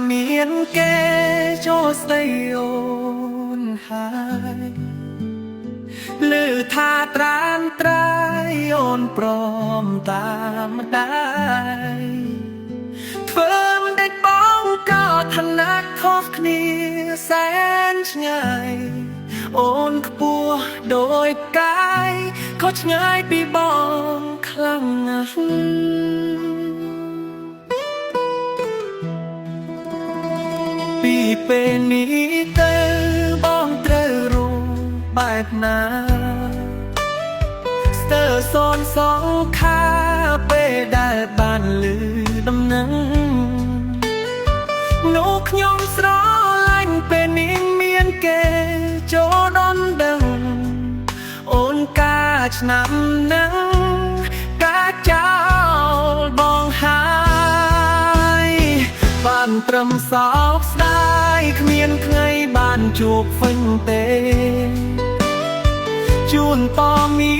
មានគេចូលស្ដីអូនហើយឮថាត្រានត្រៃអូនព្រមតាមដែរធ្វើមិនដេចបងក៏ឋានៈខុសគ្នាសែនឆ្ងាយអូនខ្ពស់ដោយកាយខុសឆ្ងាយពីបងខ្លាំងណាស់ពីពេលនេះទៅបងត្រូវรู้បែបណាស្ទើរសនសងខាពេលដែលបានឮដំណឹងនោះខ្ញុំស្រឡាញ់ពេលនេះមានគេចូលដល់ដឹងអូនកាឆ្នាំនឹងកាចោលបងហើយបានត្រឹមសោកស្ដាយគ្មានថ្ងៃបានជួបវិញទេជូនតមៀ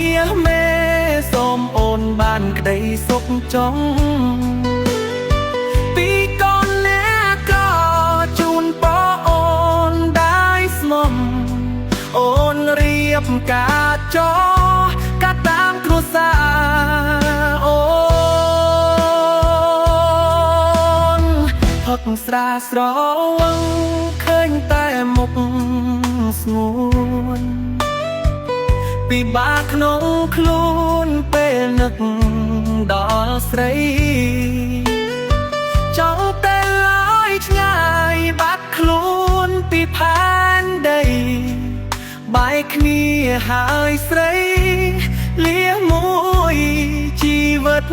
មេសូមអូនបានក្តីសុខចង់ពីកូនអ្នកក៏ជូនប៉អូនได้ស្មុំអូនរៀបការចោកាតាមគ្រួសារអូនផឹកស្រាស្រវឹងឃើញតែមុខស្ងួនពិបាកក្នុងខ្លួនពេលនឹកដល់ស្រីចង់ទៅឲ្យឆ្ងាយបាត់ខ្លួនពីផែនដីបែកគ្នាហើយស្រីលាមួយជីវិត